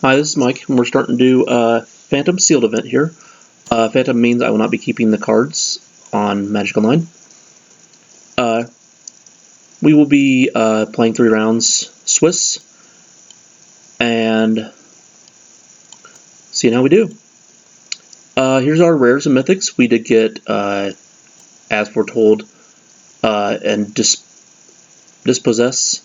Hi, this is Mike, and we're starting to do a Phantom Sealed event here. Phantom means I will not be keeping the cards on Magic Online. We will be playing 3 rounds Swiss, and seeing how we do. Here's our rares and mythics. We did get, as foretold, and Dispossess.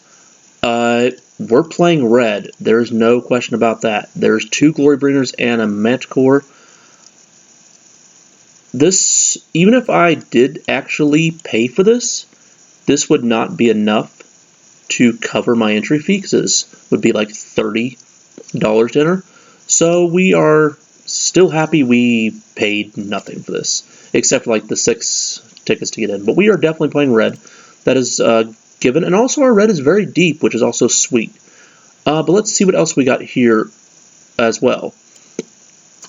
We're playing red. There's no question about that. There's 2 Glorybringers and a Manticore. This, even if I did actually pay for this, this would not be enough to cover my entry fee, because this would be like $30 to enter. So we are still happy we paid nothing for this, except for like the 6 tickets to get in. But we are definitely playing red. That is given, and also our red is very deep, which is also sweet. But let's see what else we got here as well.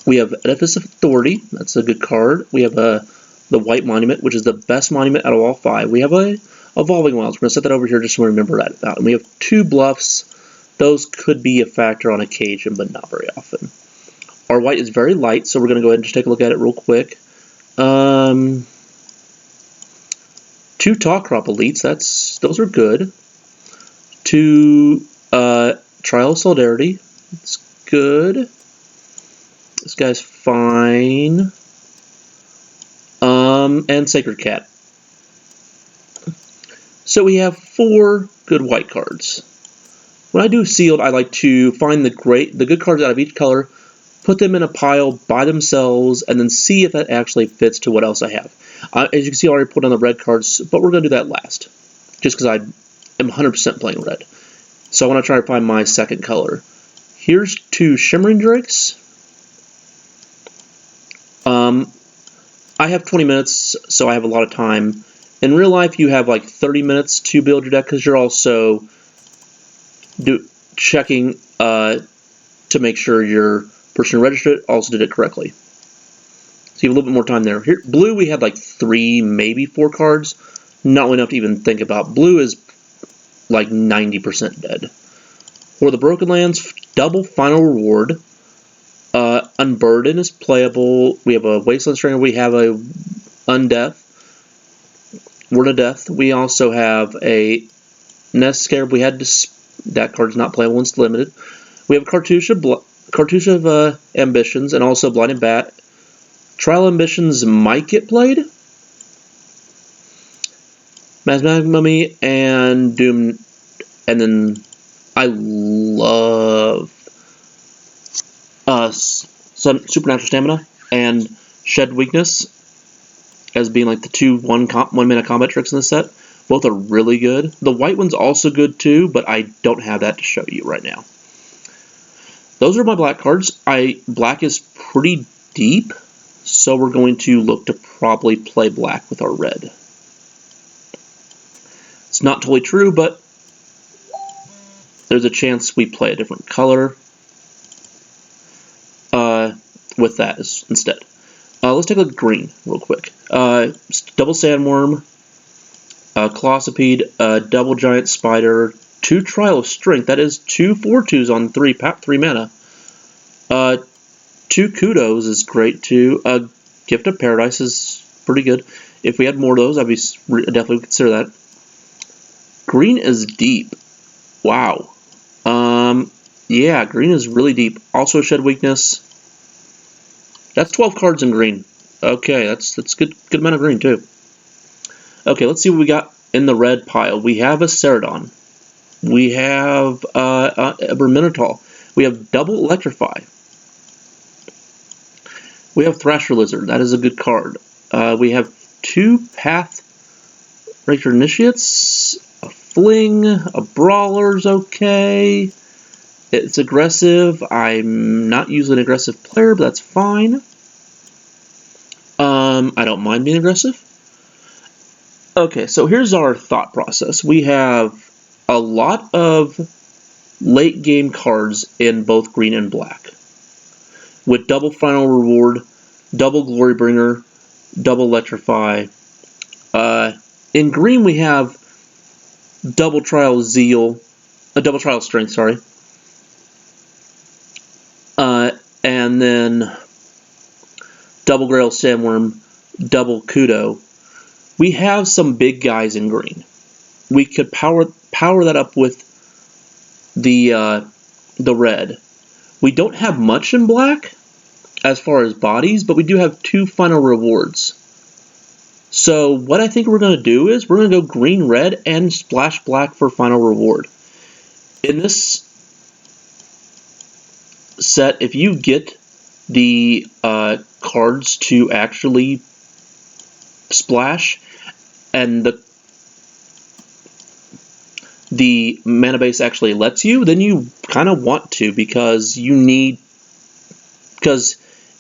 We have Edifice of Authority. That's a good card. We have the White Monument, which is the best monument out of all 5. We have a Evolving Wilds. We're going to set that over here just to remember that about. And we have 2 Bluffs. Those could be a factor on occasion, but not very often. Our white is very light, so we're going to go ahead and just take a look at it real quick. 2 Talk Crop Elites. Those are good. 2 Trial of Solidarity. It's good. This guy's fine. And Sacred Cat. So we have 4 good white cards. When I do sealed, I like to find the good cards out of each color, put them in a pile by themselves, and then see if that actually fits to what else I have. As you can see, I already put on the red cards, but we're going to do that last, just because I am 100% playing red. So I want to try to find my second color. Here's 2 Shimmering Drakes. I have 20 minutes, so I have a lot of time. In real life, you have like 30 minutes to build your deck, because you're also checking to make sure your person who registered it also did it correctly. So you have a little bit more time there. Here, blue, we had like 3, maybe 4 cards. Not enough to even think about. Blue is like 90% dead. For the Broken Lands, double Final Reward. Unburden is playable. We have a Wasteland Stringer. We have a Undeath. Word of Death. We also have a Nest Scarab. We had that card's not playable. It's limited. We have Cartouche of Ambitions, and also Blinded Bat. Trial Ambitions might get played. Mathematic Mummy and Doom. And then I love Supernatural Stamina and Shed Weakness as being like the 2 1-minute combat tricks in this set. Both are really good. The white one's also good too, but I don't have that to show you right now. Those are my black cards. Black is pretty deep, so we're going to look to probably play black with our red. It's not totally true, but there's a chance we play a different color with that instead. Let's take a look at green real quick. Double Sandworm, Colossipede, Double Giant Spider, 2 Trial of Strength. That is 2 4/2s on 3 mana. 2 Kudos is great too. Gift of Paradise is pretty good. If we had more of those, I'd definitely consider that. Green is deep. Wow. Yeah, green is really deep. Also Shed Weakness. That's 12 cards in green. Okay, that's good amount of green too. Okay, let's see what we got in the red pile. We have a Ceradon. We have a Minotaur. We have double Electrify. We have Thrasher Lizard. That is a good card. We have 2 Path Ranger Initiates. A Fling. A Brawler's okay. It's aggressive. I'm not usually an aggressive player, but that's fine. I don't mind being aggressive. Okay, so here's our thought process. We have a lot of late game cards in both green and black, with double Final Reward, double Glorybringer, double Electrify. In green we have double Trial Zeal, double Trial Strength, sorry. and then double Grail Sandworm, double Kudo, we have some big guys in green. We could power that up with the red. We don't have much in black as far as bodies, but we do have 2 final rewards. So what I think we're going to do is we're going to go green, red, and splash black for final reward. In this set, if you get the cards to actually splash and the mana base actually lets you, then you kind of want to, because in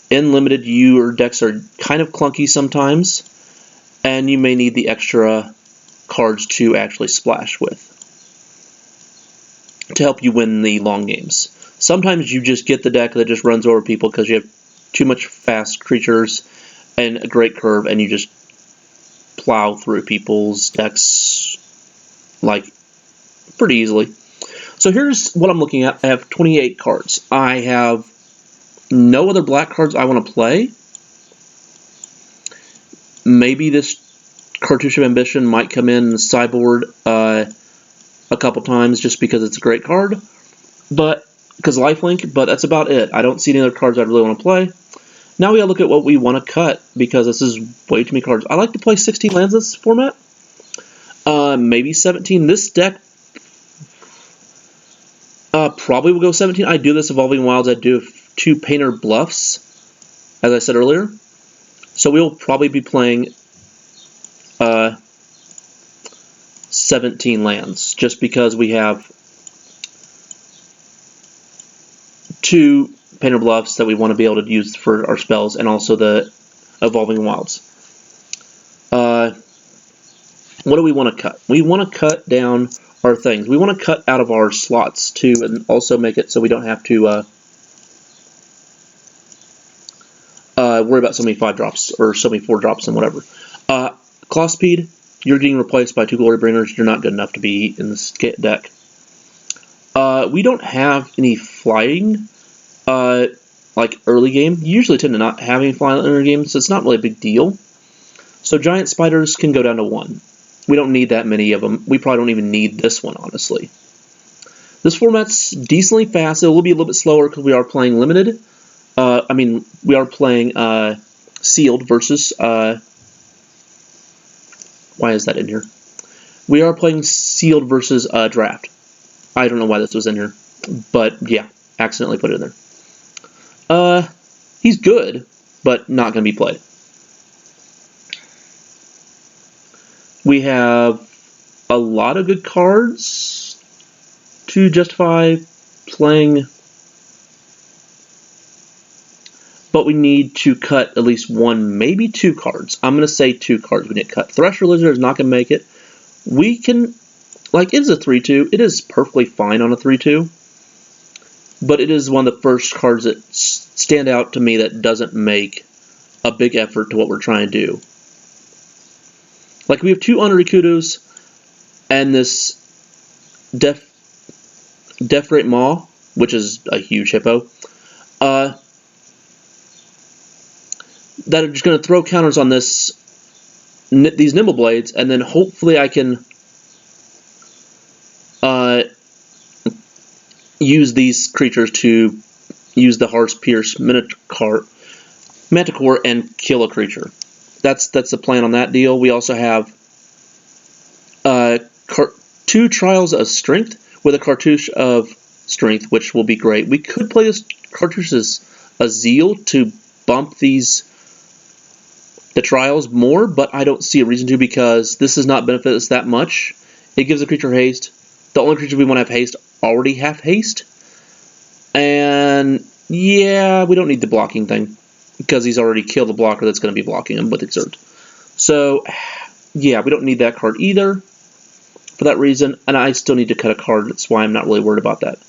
limited your decks are kind of clunky sometimes, and you may need the extra cards to actually splash with to help you win the long games. Sometimes you just get the deck that just runs over people because you have too much fast creatures and a great curve, and you just plow through people's decks like pretty easily. So here's what I'm looking at. I have 28 cards. I have no other black cards I want to play. Maybe this Cartouche of Ambition might come in the sideboard a couple times just because it's a great card, but because lifelink, but that's about it. I don't see any other cards I really want to play. Now we gotta look at what we want to cut, because this is way too many cards. I like to play 16 lands in this format. Maybe 17. This deck probably will go 17. I do this Evolving Wilds. I do 2 Painter Bluffs, as I said earlier. So we'll probably be playing 17 lands, just because we have 2 Painter Bluffs that we want to be able to use for our spells, and also the Evolving Wilds. What do we want to cut? We want to cut down our things. We want to cut out of our slots too, and also make it so we don't have to worry about so many 5-drops or so many 4-drops and whatever. Claw Speed, you're getting replaced by 2 Glory Bringers. You're not good enough to be in this deck. We don't have any flying, like early game. You usually tend to not have any flying in early game, so it's not really a big deal. So Giant Spiders can go down to 1. We don't need that many of them. We probably don't even need this one, honestly. This format's decently fast. It will be a little bit slower because we are playing limited. We are playing sealed versus... why is that in here? We are playing sealed versus draft. I don't know why this was in here, but yeah, accidentally put it in there. He's good, but not going to be played. We have a lot of good cards to justify playing, but we need to cut at least 1, maybe 2 cards. I'm going to say 2 cards we need to cut. Thresher Lizard is not going to make it. We can, like, it is a 3-2. It is perfectly fine on a 3-2, but it is one of the first cards that stand out to me that doesn't make a big effort to what we're trying to do. Like, we have 2 Honorary Kudos and this Death-Rate Maw, which is a huge hippo, that are just going to throw counters on these Nimble Blades, and then hopefully I can use these creatures to use the Heart's Pierce Manticore and kill a creature. That's the plan on that deal. We also have 2 Trials of Strength with a Cartouche of Strength, which will be great. We could play this Cartouche as a Zeal to bump the Trials more, but I don't see a reason to, because this does not benefit us that much. It gives a creature haste. The only creature we want to have haste already have haste. And yeah, we don't need the blocking thing, because he's already killed a blocker that's going to be blocking him with Exert. So, yeah, we don't need that card either for that reason, and I still need to cut a card. That's why I'm not really worried about that.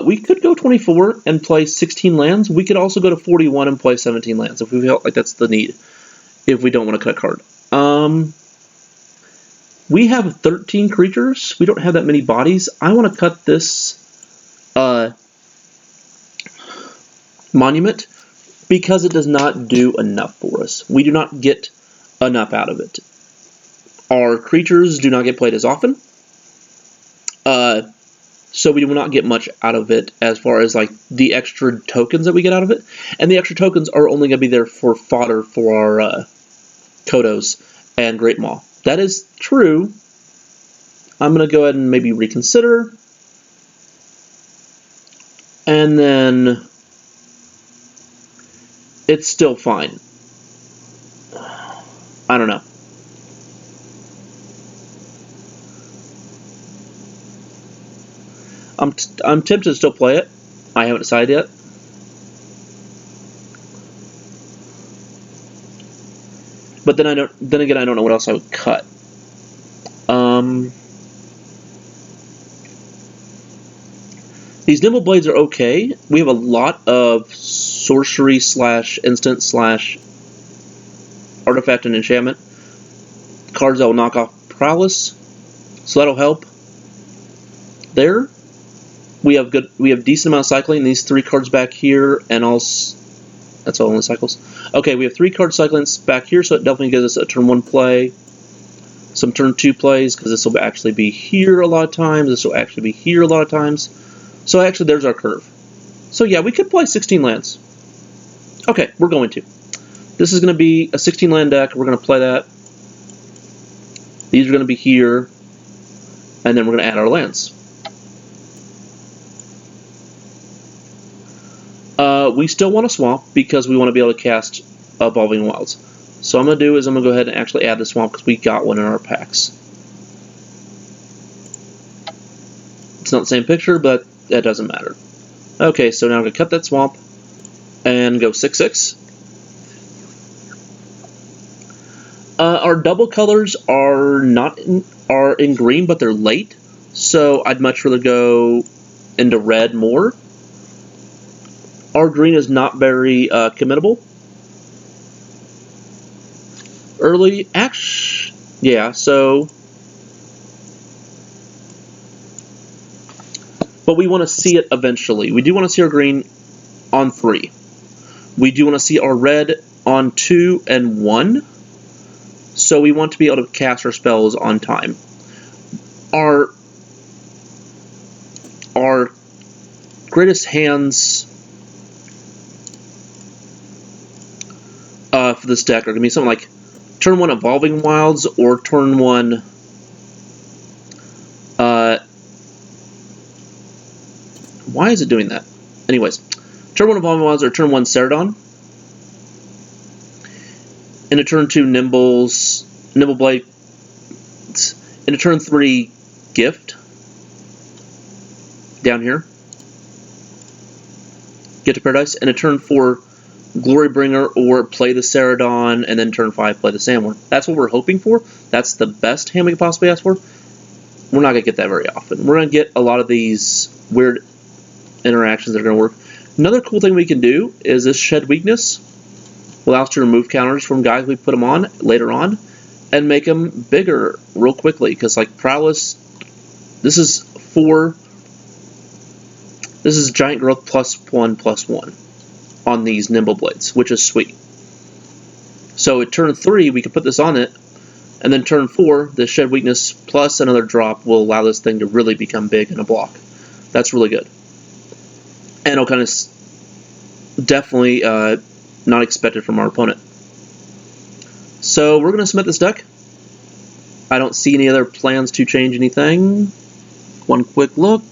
We could go 24 and play 16 lands. We could also go to 41 and play 17 lands if we felt like that's the need, if we don't want to cut a card. We have 13 creatures. We don't have that many bodies. I want to cut this Monument, because it does not do enough for us. We do not get enough out of it. Our creatures do not get played as often, so we do not get much out of it as far as like the extra tokens that we get out of it. And the extra tokens are only going to be there for fodder for our Kodos and Great Maw. That is true. I'm going to go ahead and maybe reconsider. And then it's still fine. I don't know. I'm tempted to still play it. I haven't decided yet. But then again, I don't know what else I would cut. These nimble blades are okay. We have a lot of sorcery / instant / artifact and enchantment cards that will knock off prowess, so that'll help. There, we have decent amount of cycling. These 3 cards back here, and also that's all only cycles. Okay, we have 3 card cyclings back here, so it definitely gives us a turn 1 play, some turn 2 plays, because this will actually be here a lot of times. This will actually be here a lot of times. So actually, there's our curve. So yeah, we could play 16 lands. Okay, we're going to. This is going to be a 16 land deck. We're going to play that. These are going to be here, and then we're going to add our lands. We still want a swamp because we want to be able to cast Evolving Wilds. So what I'm going to do is I'm going to go ahead and actually add the swamp because we got one in our packs. It's not the same picture, but that doesn't matter. Okay, so now I'm going to cut that swamp and go 6/6. Our double colors are in green, but they're late. So I'd much rather go into red more. Our green is not very committable. Early, yeah, so. But we want to see it eventually. We do want to see our green on 3. We do want to see our red on 2 and 1. So we want to be able to cast our spells on time. Our greatest hands for this deck are going to be something like turn 1 Evolving Wilds or turn 1 why is it doing that? Anyways, turn 1 Evolving Wilds or turn 1 Ceradon. In a turn 2 Nimble Blade. In a turn 3 Gift. Down here. Get to Paradise. In a turn 4 Glorybringer or play the Ceradon, and then turn 5 play the Sandworm. That's what we're hoping for. That's the best hand we could possibly ask for. We're not going to get that very often. We're going to get a lot of these weird interactions that are going to work. Another cool thing we can do is this Shed Weakness allows us to remove counters from guys we put them on later on and make them bigger real quickly. Because like Prowess, this is Giant Growth +1/+1 on these Nimble Blades, which is sweet. So at turn 3, we can put this on it, and then turn 4, the Shed Weakness plus another drop will allow this thing to really become big in a block. That's really good. And it'll kind of definitely not expected from our opponent. So we're going to submit this deck. I don't see any other plans to change anything. One quick look.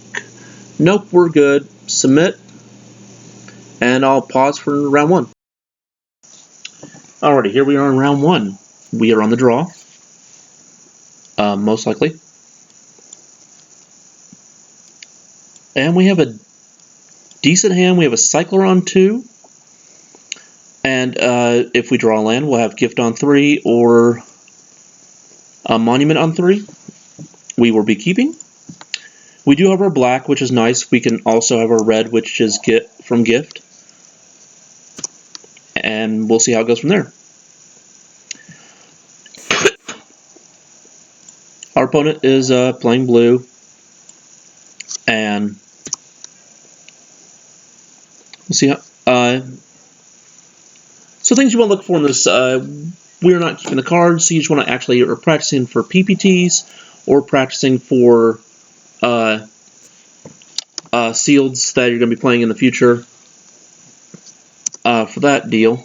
Nope, we're good. Submit. And I'll pause for round 1. Alrighty, here we are in round 1. We are on the draw. Most likely. And we have a decent hand. We have a Cycler on 2. And if we draw a land, we'll have Gift on 3 or a Monument on 3. We will be keeping. We do have our black, which is nice. We can also have our red, which is from Gift. And we'll see how it goes from there. Our opponent is playing blue. And we'll see how. So things you want to look for in this, we're not keeping the cards, so you just want to actually are practicing for PPTs or practicing for sealeds that you're going to be playing in the future. For that deal,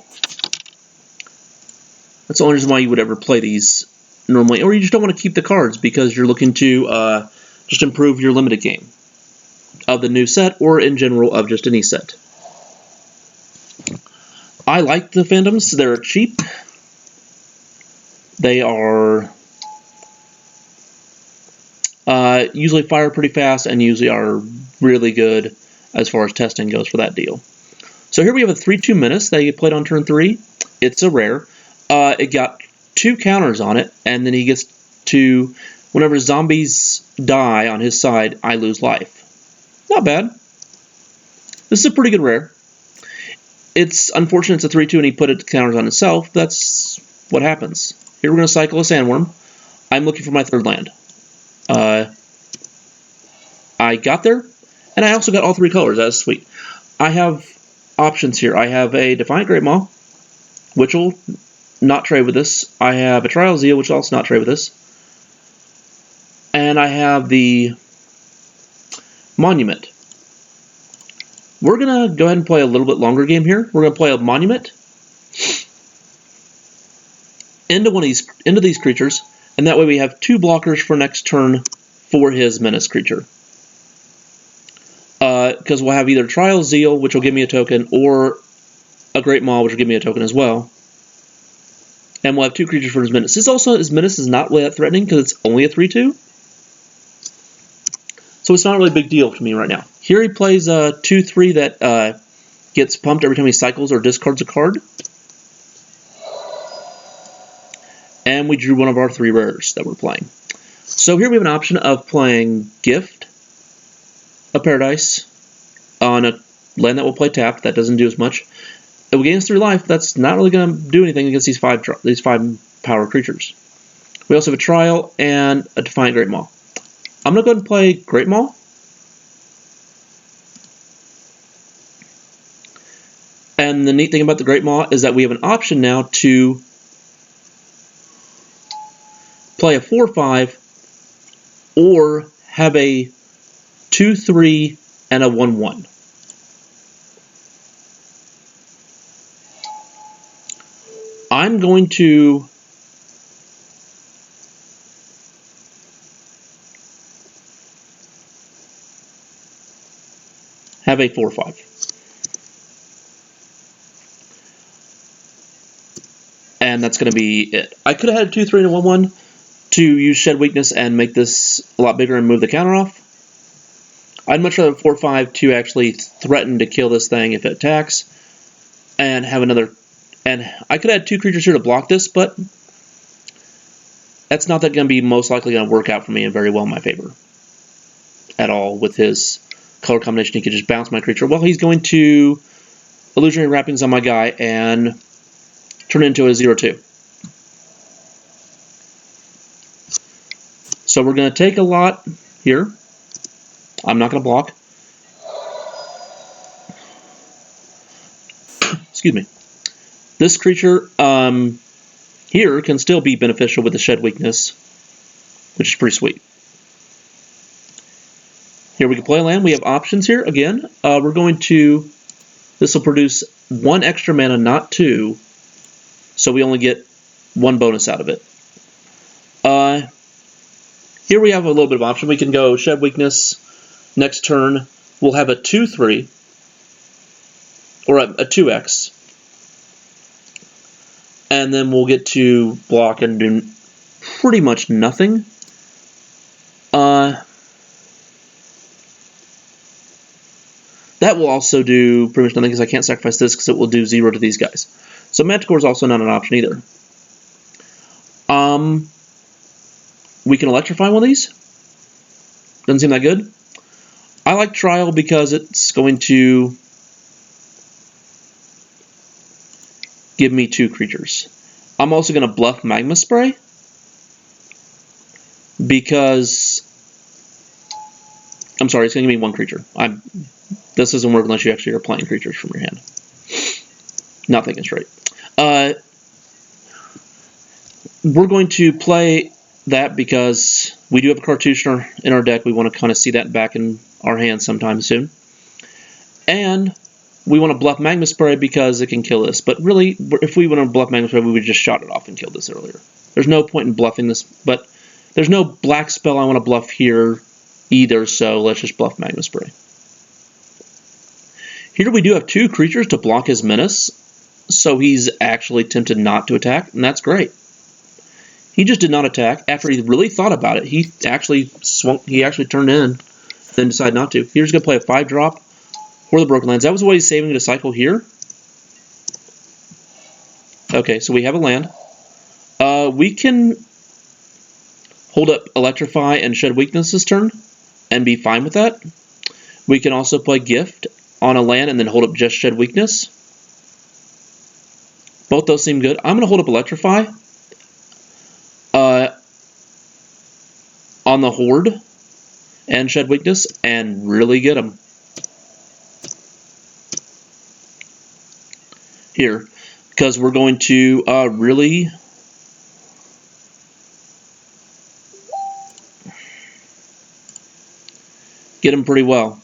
that's the only reason why you would ever play these normally, or you just don't want to keep the cards because you're looking to just improve your limited game of the new set, or in general of just any set. I like the Phantoms. They're cheap. They are usually fire pretty fast and usually are really good as far as testing goes for that deal. So here we have a 3/2 Menace that he played on turn 3. It's a rare. It got 2 counters on it, and then he gets to, whenever zombies die on his side, I lose life. Not bad. This is a pretty good rare. It's unfortunate it's a 3/2 and he put it counters on himself. That's what happens. Here we're going to cycle a Sandworm. I'm looking for my 3rd land. I got there, and I also got all 3 colors. That's sweet. I have options here. I have a Defiant Great Maw, which will not trade with this. I have a Trial Zeal, which will also not trade with this. And I have the Monument. We're going to go ahead and play a little bit longer game here. We're going to play a Monument into these creatures, and that way we have 2 blockers for next turn for his Menace creature. Because we'll have either Trial Zeal, which will give me a token, or a Great Maw, which will give me a token as well. And we'll have 2 creatures for his Menace. His Menace is not really that threatening because it's only a 3/2. So it's not really a big deal to me right now. Here he plays a 2/3 that gets pumped every time he cycles or discards a card. And we drew one of our 3 rares that we're playing. So here we have an option of playing Gift of Paradise on a land that will play tapped. That doesn't do as much. It will gain us 3 life. That's not really going to do anything against these 5 power creatures. We also have a Trial and a Defiant Great Maw. I'm going to go ahead and play Great Maw. And the neat thing about the Great Maw is that we have an option now to play a 4/5 or have a 2/3 and a 1/1. I'm going to have a 4/5. And that's going to be it. I could have had a 2/3 and a 1/1 to use Shed Weakness and make this a lot bigger and move the counter off. I'd much rather 4/5 to actually threaten to kill this thing if it attacks, and have another. And I could add 2 creatures here to block this, but that's not going to be most likely going to work out for me and very well in my favor at all. With his color combination, he could just bounce my creature. Well, he's going to Illusionary Wrappings on my guy and turn it into a 0/2. So we're going to take a lot here. I'm not going to block. Excuse me. This creature here can still be beneficial with the Shed Weakness, which is pretty sweet. Here we can play a land. We have options here. Again, we're going to... This will produce 1 extra mana, not 2. So we only get 1 bonus out of it. Here we have a little bit of option. We can go Shed Weakness. Next turn, we'll have a 2/3, or a 2x. And then we'll get to block and do pretty much nothing. That will also do pretty much nothing because I can't sacrifice this because it will do 0 to these guys. So Manticore is also not an option either. We can electrify one of these. Doesn't seem that good. I like Trial because it's going to give me 2 creatures. I'm also going to bluff Magma Spray because... I'm sorry, it's going to give me 1 creature. This doesn't work unless you actually are playing creatures from your hand. Not thinking straight. We're going to play that because we do have a cartouche in our deck. We want to kind of see that back in our hands sometime soon. And we want to bluff Magma Spray because it can kill this. But really, if we want to bluff Magma Spray, we would just shot it off and killed this earlier. There's no point in bluffing this, but there's no black spell I want to bluff here either, so let's just bluff Magma Spray. Here we do have 2 creatures to block his menace, so he's actually tempted not to attack, and that's great. He just did not attack after he really thought about it. He actually turned in, then decided not to. He's going to play a 5-drop for the Broken Lands. That was what he's saving to cycle here. Okay, so we have a land. We can hold up Electrify and Shed Weakness this turn and be fine with that. We can also play Gift on a land and then hold up just Shed Weakness. Both those seem good. I'm going to hold up Electrify on the Horde and Shed Weakness and really get him. Here, because we're going to really get him pretty well.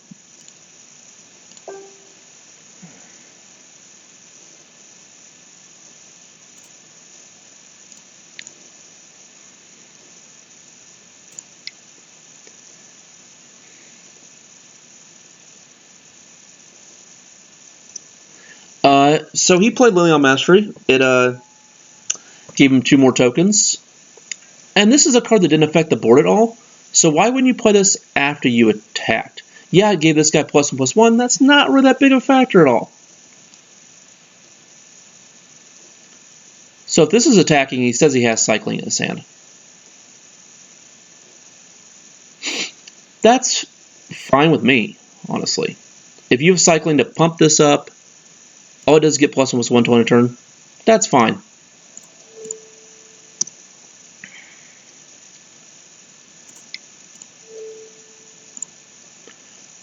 So he played Lilion Mastery. It gave him 2 more tokens. And this is a card that didn't affect the board at all. So why wouldn't you play this after you attacked? Yeah, it gave this guy +1/+1. That's not really that big of a factor at all. So if this is attacking, he says he has cycling in his hand. That's fine with me, honestly. If you have cycling to pump this up, all it does is get +1/+1 to turn. That's fine.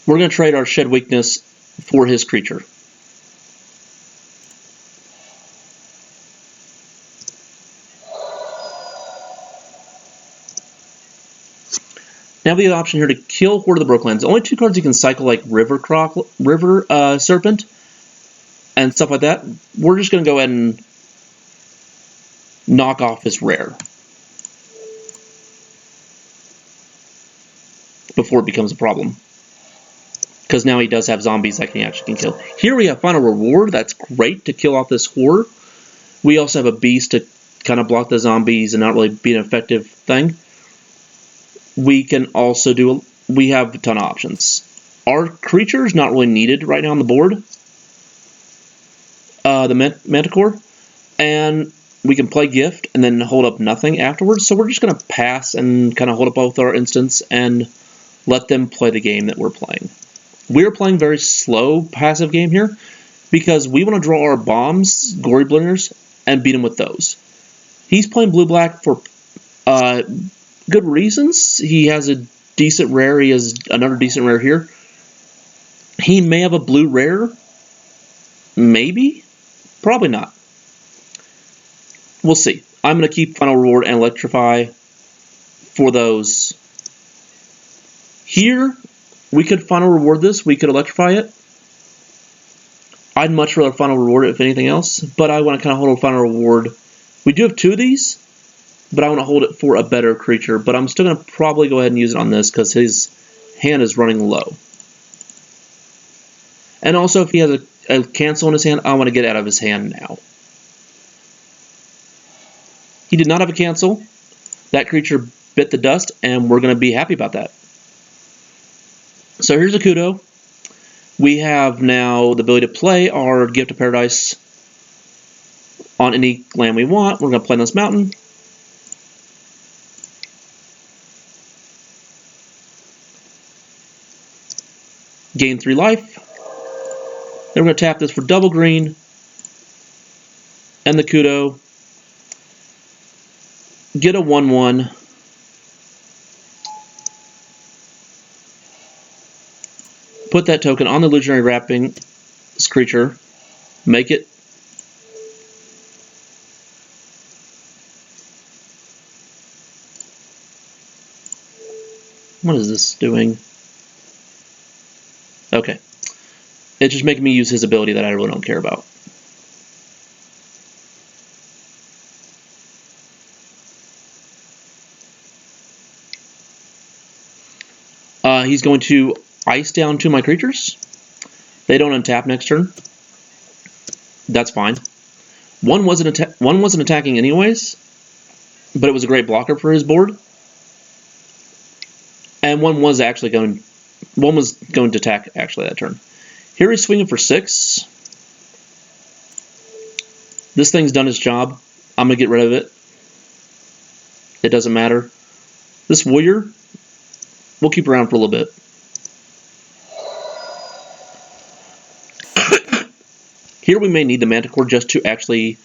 We're going to trade our Shed Weakness for his creature. Now we have the option here to kill Horde of the Broken Lands. Only 2 cards you can cycle, like River Serpent and stuff like that. We're just going to go ahead and knock off his rare before it becomes a problem. Because now he does have zombies that he actually can kill. Here we have Final Reward. That's great to kill off this Horde. We also have a Beast to kind of block the zombies and not really be an effective thing. We can also do, we have a ton of options. Our creature is not really needed right now on the board. The Manticore. And we can play Gift and then hold up nothing afterwards. So we're just going to pass and kind of hold up both our instants and let them play the game that we're playing. We're playing very slow passive game here because we want to draw our bombs, Gory Blingers, and beat him with those. He's playing blue-black for good reasons. He has a decent rare. He has another decent rare here. He may have a blue rare. Maybe. Probably not. We'll see. I'm going to keep Final Reward and Electrify for those. Here, we could Final Reward this. We could Electrify it. I'd much rather Final Reward it if anything else, but I want to kind of hold a Final Reward. We do have 2 of these, but I want to hold it for a better creature. But I'm still going to probably go ahead and use it on this because his hand is running low. And also, if he has a cancel in his hand, I want to get out of his hand now. He did not have a cancel. That creature bit the dust, and we're going to be happy about that. So here's a Kudo. We have now the ability to play our Gift of Paradise on any land we want. We're going to play on this mountain. Gain 3 life. Then we're going to tap this for double green. And the Kudo. Get a 1/1. Put that token on the Illusionary Wrapping creature. Make it What is this doing? Okay. It's just making me use his ability that I really don't care about. He's going to ice down 2 of my creatures. They don't untap next turn. That's fine. One wasn't attacking anyways, but it was a great blocker for his board. And one was going to attack actually that turn. Here he's swinging for 6. This thing's done its job. I'm gonna get rid of it. It doesn't matter. This warrior, we'll keep around for a little bit. Here we may need the Manticore just to actually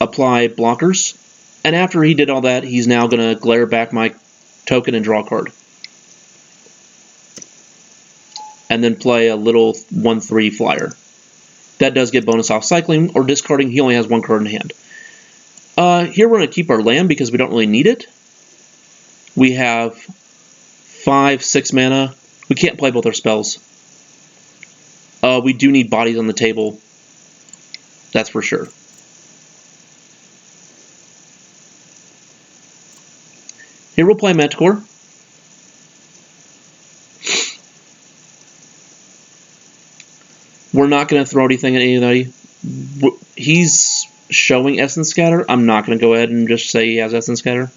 apply blockers. And after he did all that, he's now going to glare back my token and draw a card. And then play a little 1/3 flyer. That does get bonus off cycling or discarding. He only has 1 card in hand. Here we're going to keep our land because we don't really need it. We have 5, 6 mana. We can't play both our spells. We do need bodies on the table. That's for sure. Here we'll play Manticore. We're not going to throw anything at anybody. He's showing Essence Scatter. I'm not going to go ahead and just say he has Essence Scatter.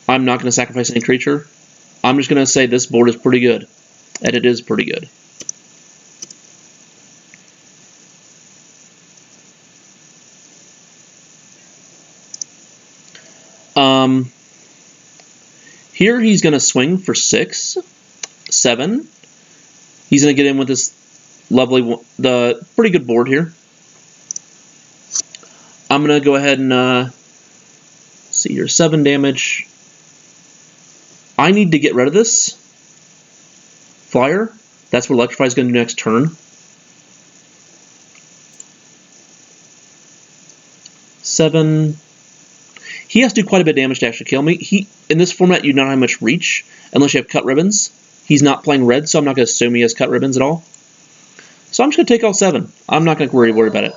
I'm not going to sacrifice any creature. I'm just going to say this board is pretty good. And it is pretty good. Here he's going to swing for 6, 7. He's going to get in with this lovely, the pretty good board here. I'm going to go ahead and see here, 7 damage. I need to get rid of this flyer. That's what Electrify is going to do next turn. 7. He has to do quite a bit of damage to actually kill me. In this format, you don't have much reach unless you have cut ribbons. He's not playing red, so I'm not going to assume he has cut ribbons at all. So I'm just going to take all 7. I'm not going to worry about it.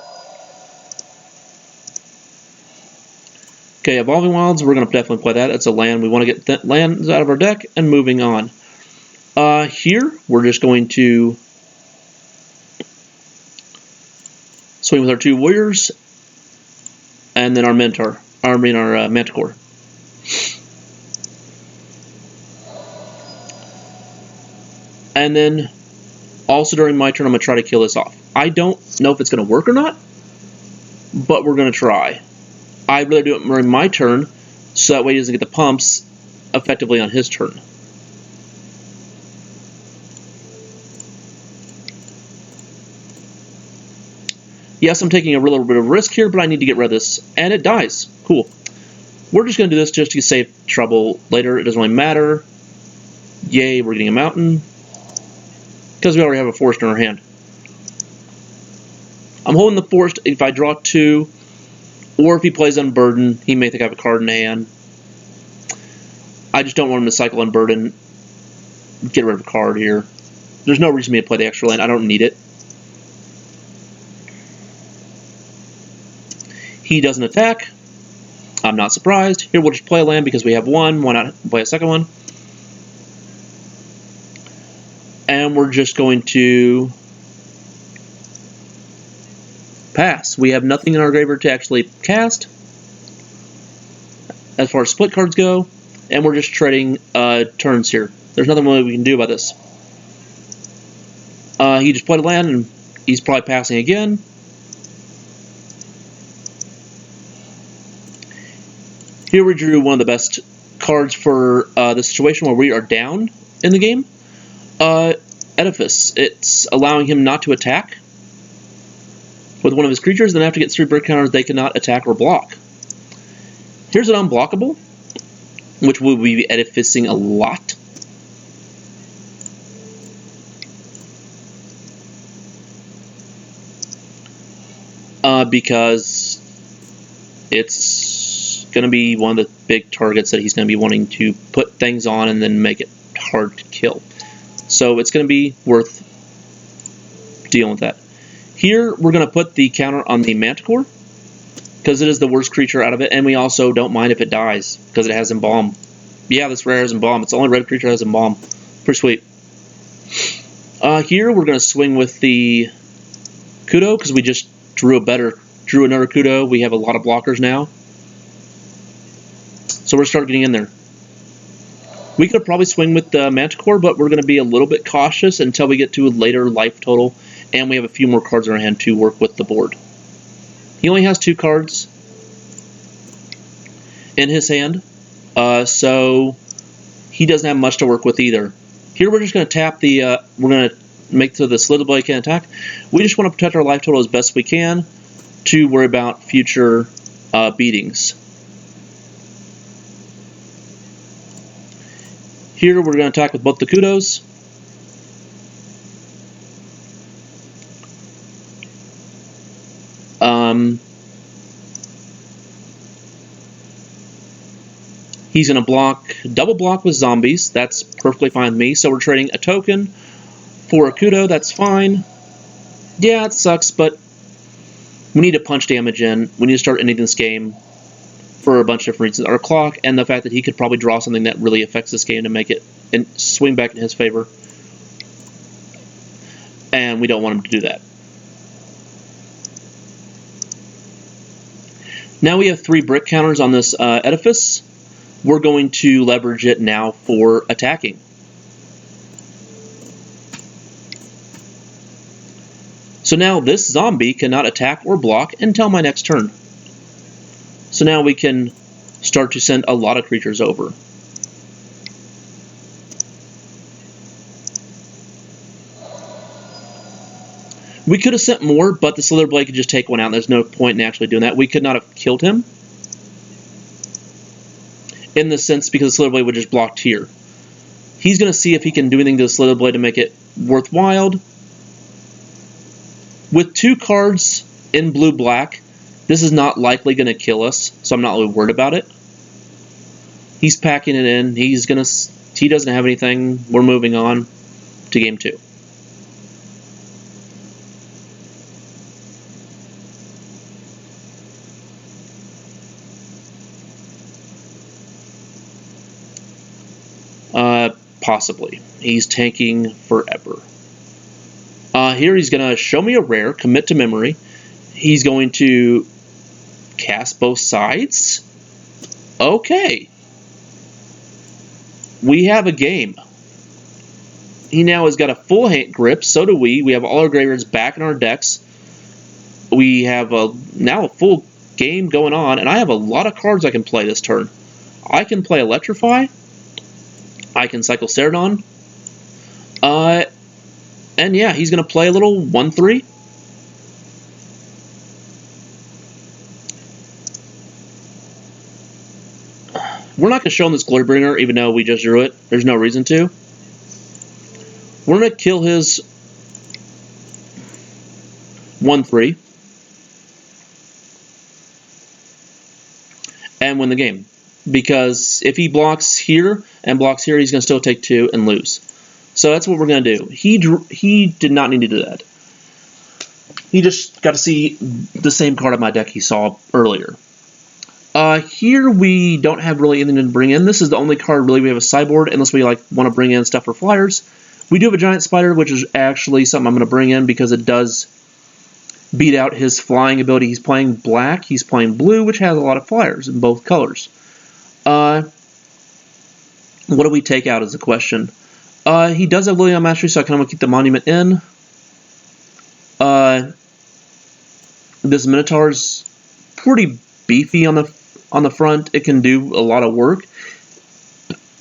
Okay, Evolving Wilds, we're going to definitely play that. It's a land. We want to get lands out of our deck, and moving on. Here, we're just going to swing with our 2 warriors, and then our Manticore. And then, also during my turn, I'm going to try to kill this off. I don't know if it's going to work or not, but we're going to try. I'd rather do it during my turn, so that way he doesn't get the pumps effectively on his turn. Yes, I'm taking a little bit of risk here, but I need to get rid of this. And it dies. Cool. We're just going to do this just to save trouble later. It doesn't really matter. Yay, we're getting a mountain. Because we already have a forest in our hand. I'm holding the forest. If I draw 2, or if he plays Unburden, he may think I have a card in hand. I just don't want him to cycle Unburden. Get rid of a card here. There's no reason for me to play the extra land. I don't need it. He doesn't attack. I'm not surprised. Here we'll just play a land because we have 1. Why not play a second one? And we're just going to pass. We have nothing in our graveyard to actually cast as far as split cards go, and we're just trading turns here. There's nothing really we can do about this. He just played a land, and he's probably passing again. Here we drew one of the best cards for the situation where we are down in the game. Edifice. It's allowing him not to attack with one of his creatures, then after he gets 3 brick counters, they cannot attack or block. Here's an unblockable, which we'll be edificing a lot. Because it's going to be one of the big targets that he's going to be wanting to put things on and then make it hard to kill. So it's going to be worth dealing with that. Here, we're going to put the counter on the Manticore, because it is the worst creature out of it, and we also don't mind if it dies, because it has Embalm. Yeah, this rare has Embalm. It's the only red creature that has Embalm. Pretty sweet. Here, we're going to swing with the Kudo, because we just drew another Kudo. We have a lot of blockers now. So we're starting getting in there. We could probably swing with the Manticore, but we're going to be a little bit cautious until we get to a later life total, and we have a few more cards in our hand to work with the board. He only has 2 cards in his hand, so he doesn't have much to work with either. Here we're just going to tap the, we're going to make so the Slither Blade can attack. We just want to protect our life total as best we can to worry about future beatings. Here we're going to attack with both the Kudos. He's going to double block with zombies. That's perfectly fine with me. So we're trading a token for a Kudo. That's fine. Yeah, it sucks, but we need to punch damage in. We need to start ending this game for a bunch of different reasons. Our clock and the fact that he could probably draw something that really affects this game to make it and swing back in his favor. And we don't want him to do that. Now we have 3 brick counters on this edifice. We're going to leverage it now for attacking. So now this zombie cannot attack or block until my next turn. So now we can start to send a lot of creatures over. We could have sent more, but the Slither Blade could just take one out. There's no point in actually doing that. We could not have killed him, in the sense because the Slither Blade would just blocked here. He's going to see if he can do anything to the Slither Blade to make it worthwhile. With 2 cards in blue-black, this is not likely going to kill us, so I'm not really worried about it. He's packing it in. He doesn't have anything. We're moving on to game 2. Possibly. He's tanking forever. Here he's going to show me a rare, commit to memory. He's going to cast both sides. Okay. We have a game. He now has got a full hand grip, so do we. We have all our graveyards back in our decks. We have now a full game going on, and I have a lot of cards I can play this turn. I can play Electrify. I can cycle Ceradon. And yeah, he's going to play a little 1-3. We're not going to show him this Glorybringer, even though we just drew it. There's no reason to. We're going to kill his 1-3. And win the game. Because if he blocks here and blocks here, he's going to still take 2 and lose. So that's what we're going to do. He did not need to do that. He just got to see the same card in my deck he saw earlier. Here we don't have really anything to bring in. This is the only card really we have a sideboard, unless we want to bring in stuff for flyers. We do have a Giant Spider, which is actually something I'm going to bring in because it does beat out his flying ability. He's playing black, he's playing blue, which has a lot of flyers in both colors. What do we take out is the question. He does have Lily on Mastery, so I kind of want to keep the Monument in. This Minotaur's pretty beefy on the front. It can do a lot of work.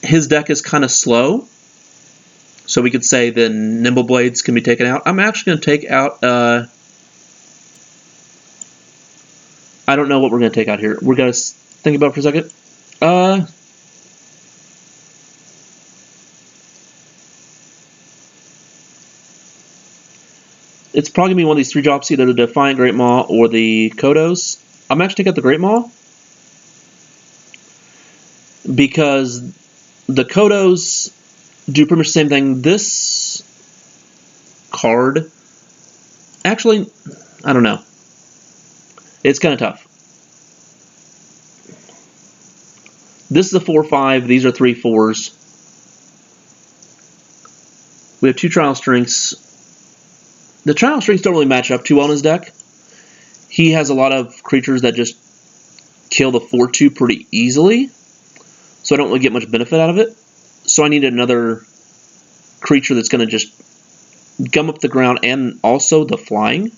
His deck is kind of slow, so we could say the Nimble Blades can be taken out. I'm actually going to take out... I don't know what we're going to take out here. We're going to think about it for a second. It's probably going to be one of these 3 drops, either the Defiant Great Maw or the Kodos. I'm actually taking out the Great Maw. because the Kodos do pretty much the same thing. This card, actually, I don't know. It's kind of tough. This is a 4/5. These are 3/4s. We have 2 Trial Strengths. The Trial Strengths don't really match up too well in his deck. He has a lot of creatures that just kill the 4/2 pretty easily, so I don't really get much benefit out of it. So I need another creature that's going to just gum up the ground and also the flying.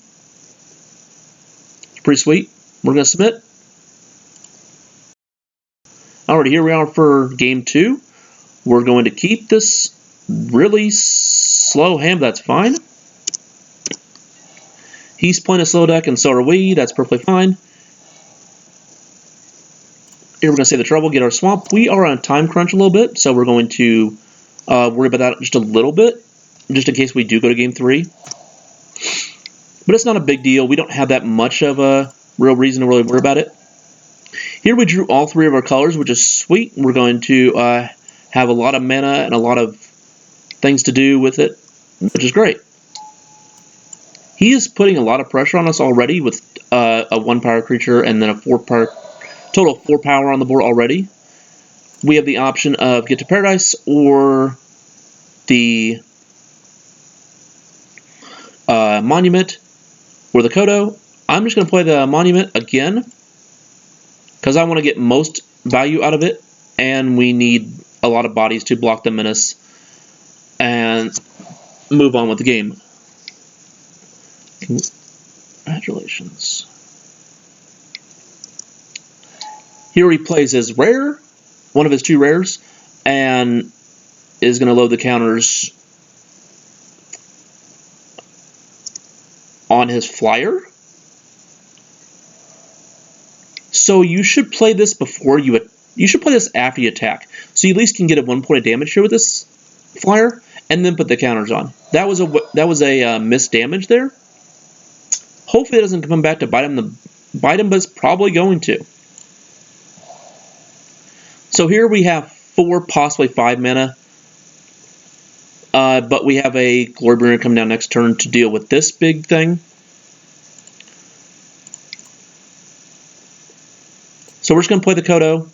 It's pretty sweet. We're going to submit. Alright, here we are for game 2. We're going to keep this really slow hand, that's fine. He's playing a slow deck and so are we, that's perfectly fine. Here we're going to save the trouble, get our swamp. We are on a time crunch a little bit, so we're going to worry about that just a little bit, just in case we do go to game 3. But it's not a big deal. We don't have that much of a real reason to really worry about it. Here we drew all 3 of our colors, which is sweet. We're going to have a lot of mana and a lot of things to do with it, which is great. He is putting a lot of pressure on us already with a 1-power creature and then a 4-power, total of 4 power on the board already. We have the option of Get to Paradise or the Monument or the Kodo. I'm just going to play the Monument again because I want to get most value out of it, and we need a lot of bodies to block the menace and move on with the game. Congratulations. Here he plays his rare, one of his 2 rares, and is going to load the counters on his flyer. So you should play this before you should play this after you attack, so you at least can get a 1 point of damage here with this flyer, and then put the counters on. That was a missed damage there. Hopefully it doesn't come back to bite him, but it's probably going to. So here we have 4, possibly 5 mana, but we have a Glorybringer coming down next turn to deal with this big thing. So we're just going to play the Kodo.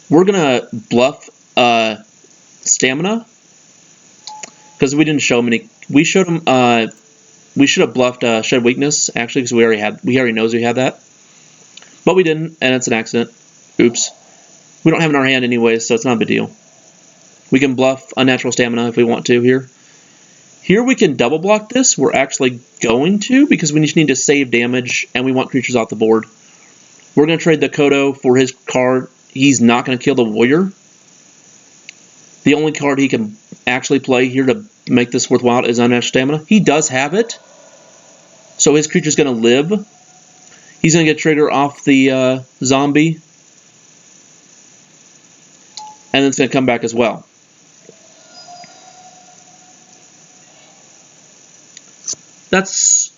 We're going to bluff Stamina, because we didn't show him any. We showed him. We should have bluffed Shed Weakness, actually, because we already knows we had that. But we didn't, and it's an accident. Oops. We don't have it in our hand anyway, so it's not a big deal. We can bluff Unnatural Stamina if we want to here. Here we can double block this. We're actually going to, because we just need to save damage, and we want creatures off the board. We're going to trade the Kodo for his card. He's not going to kill the Warrior. The only card he can actually play here to make this worthwhile is Unnatural Stamina. He does have it, so his creature's going to live. He's going to get trigger off the zombie, and then it's going to come back as well. That's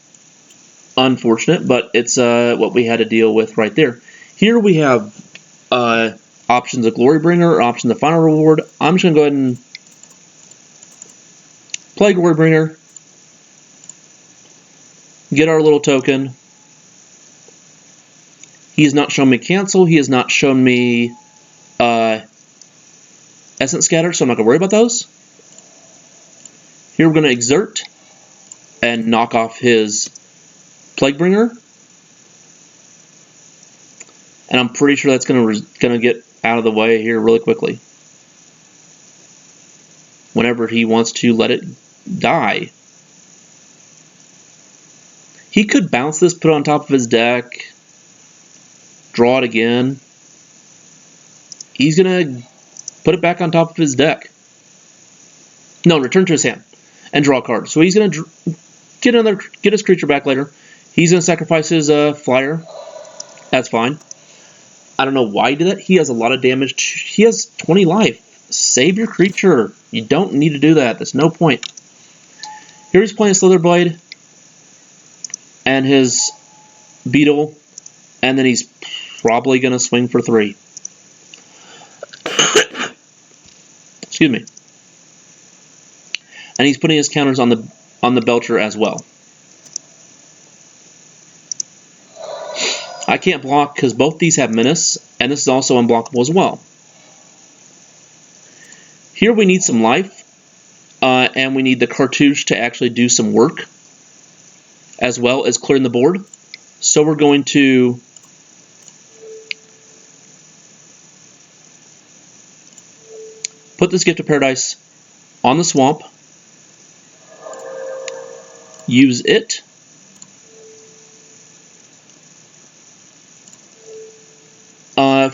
unfortunate, but it's what we had to deal with right there. Here we have options of Glorybringer, options of Final Reward. I'm just going to go ahead and play Glorybringer, get our little token. He has not shown me cancel. He has not shown me Essence Scatter, so I'm not going to worry about those. Here we're going to exert and knock off his Plaguebringer. And I'm pretty sure that's going to get out of the way here really quickly. Whenever he wants to let it die. He could bounce this, put it on top of his deck, draw it again. He's going to put it back on top of his deck. No, return to his hand and draw a card. So he's going to get his creature back later. He's going to sacrifice his flyer. That's fine. I don't know why he did that. He has a lot of damage. He has 20 life. Save your creature. You don't need to do that. There's no point. Here he's playing Slitherblade and his Beetle, and then he's probably going to swing for 3. Excuse me. And he's putting his counters on the Belcher as well. I can't block because both these have Menace, and this is also unblockable as well. Here we need some life, and we need the cartouche to actually do some work, as well as clearing the board. So we're going to put this Gift of Paradise on the swamp, use it,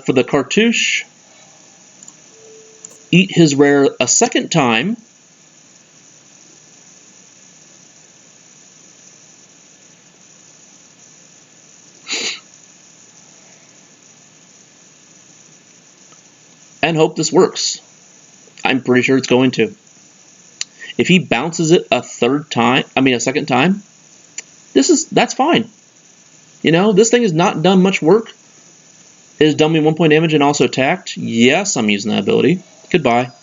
for the cartouche, eat his rare a second time, and hope this works. I'm pretty sure it's going to. If he bounces it a second time, that's fine. You know, this thing has not done much work. It has done me 1 point damage and also attacked. Yes, I'm using that ability. Goodbye.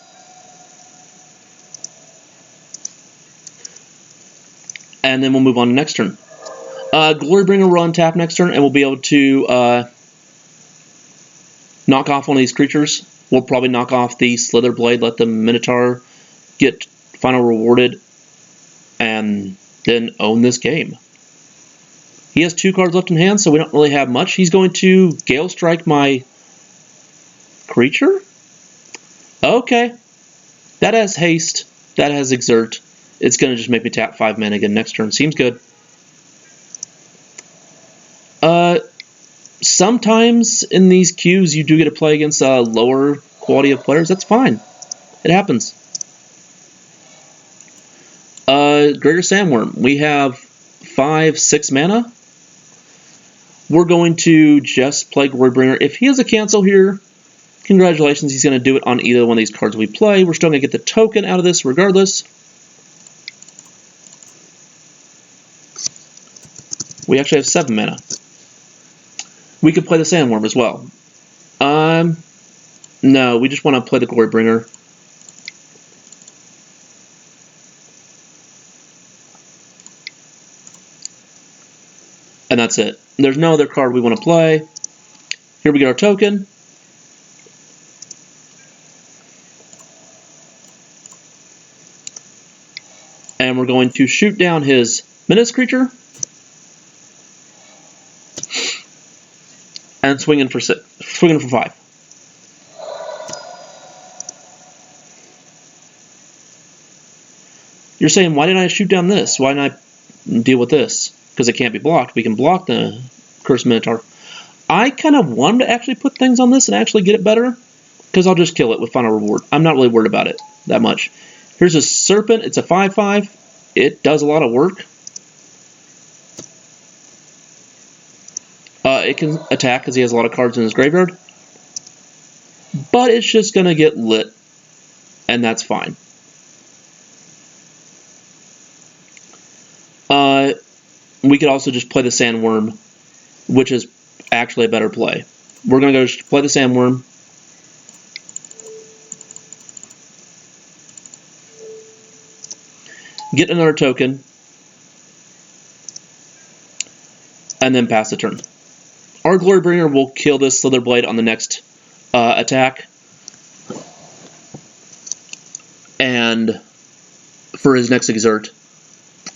And then we'll move on to next turn. Glorybringer will untap next turn, and we'll be able to knock off one of these creatures. We'll probably knock off the Slither Blade, let the Minotaur get final rewarded, and then own this game. He has 2 cards left in hand, so we don't really have much. He's going to Gale Strike my creature? Okay. That has haste. That has exert. It's going to just make me tap 5 mana again next turn. Seems good. Sometimes in these queues you do get to play against a lower quality of players. That's fine. It happens. Greater Sandworm. We have 5-6 mana. We're going to just play Glorybringer. If he has a cancel here, congratulations, he's going to do it on either one of these cards we play. We're still going to get the token out of this regardless. We actually have 7 mana. We could play the Sandworm as well. No, we just want to play the Glorybringer. And that's it. There's no other card we want to play. Here we get our token. And we're going to shoot down his Menace creature. And swinging for 5. You're saying, why didn't I shoot down this? Why didn't I deal with this? Because it can't be blocked. We can block the Cursed Minotaur. I kind of wanted to actually put things on this and actually get it better, because I'll just kill it with final reward. I'm not really worried about it that much. Here's a Serpent. It's a 5/5. It does a lot of work. It can attack because he has a lot of cards in his graveyard. But it's just going to get lit, and that's fine. We could also just play the Sandworm, which is actually a better play. We're going to go play the Sandworm. Get another token. And then pass the turn. Our Glorybringer will kill this Slither Blade on the next attack. And for his next exert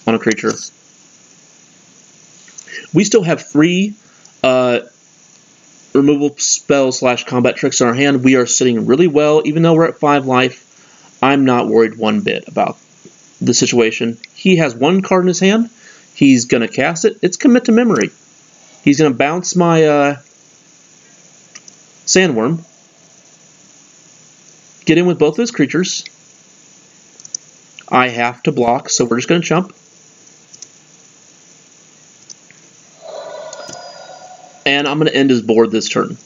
on a creature. We still have 3 removal spells / combat tricks in our hand. We are sitting really well. Even though we're at 5 life, I'm not worried one bit about the situation. He has 1 card in his hand. He's going to cast it. It's Commit to Memory. He's going to bounce my Sandworm. Get in with both of his creatures. I have to block, so we're just going to chump. And I'm going to end his board this turn.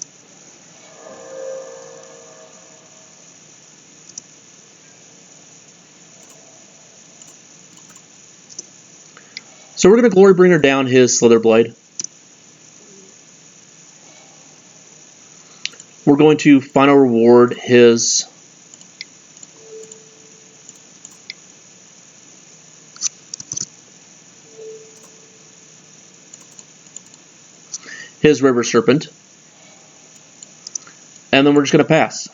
So we're going to Glorybringer down his Slither Blade. We're going to final reward his River Serpent. And then we're just going to pass.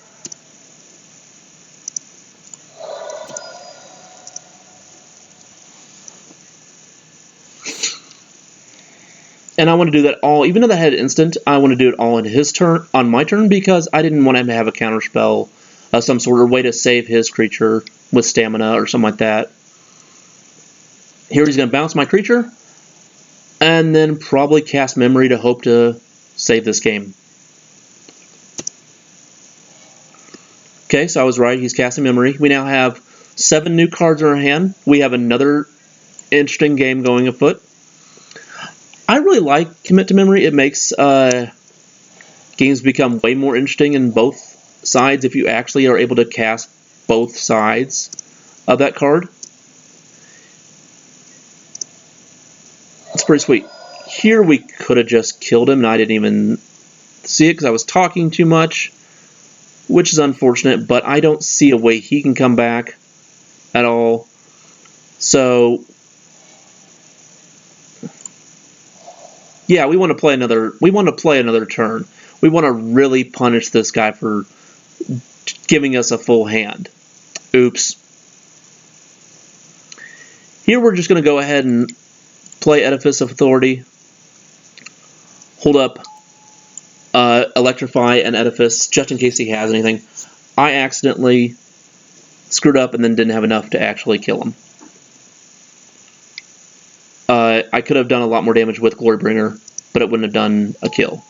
And I want to do that all, even though that had instant, I want to do it all in his turn, on my turn, because I didn't want him to have a counter spell, some sort of way to save his creature with stamina or something like that. Here he's going to bounce my creature, and then probably cast Memory to hope to save this game. Okay, so I was right, he's casting Memory. We now have 7 new cards in our hand. We have another interesting game going afoot. I really like Commit to Memory. It makes games become way more interesting in both sides if you actually are able to cast both sides of that card. It's pretty sweet. Here we could have just killed him and I didn't even see it because I was talking too much, which is unfortunate, but I don't see a way he can come back at all. So yeah, we want to play another turn. We want to really punish this guy for giving us a full hand. Oops. Here we're just going to go ahead and play Edifice of Authority. Hold up Electrify and Edifice just in case he has anything. I accidentally screwed up and then didn't have enough to actually kill him. I could have done a lot more damage with Glorybringer, but it wouldn't have done a kill.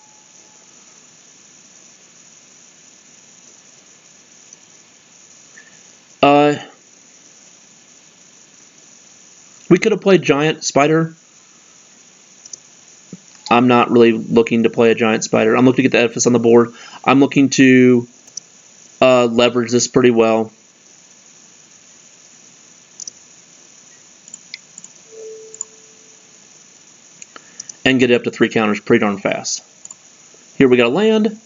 We could have played Giant Spider. I'm not really looking to play a Giant Spider. I'm looking to get the Edifice on the board. I'm looking to leverage this pretty well. And get it up to 3 counters pretty darn fast. Here we got a land.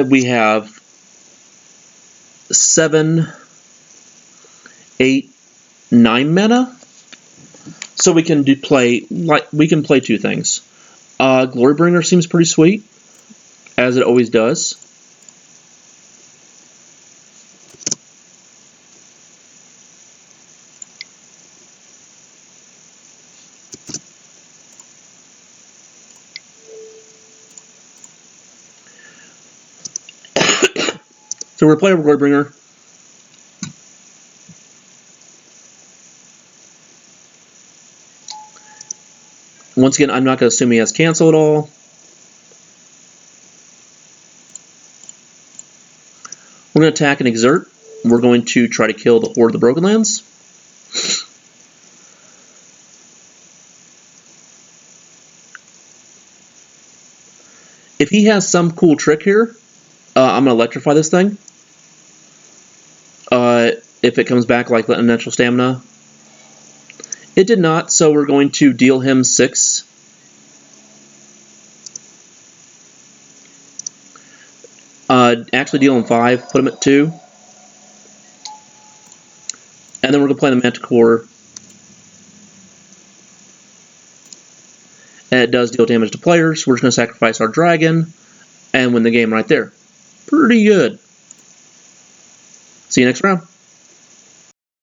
We have 7, 8, 9 mana. So we can play 2 things. Glorybringer seems pretty sweet, as it always does. So we're playing Glorybringer. Once again, I'm not going to assume he has cancel at all. We're going to attack and exert. We're going to try to kill the Horde of the Broken Lands. If he has some cool trick here, I'm going to electrify this thing. If it comes back like unnatural stamina. It did not, so we're going to deal him 6. Actually deal him 5, put him at 2. And then we're going to play the Manticore. And it does deal damage to players. We're just going to sacrifice our dragon and win the game right there. Pretty good. See you next round.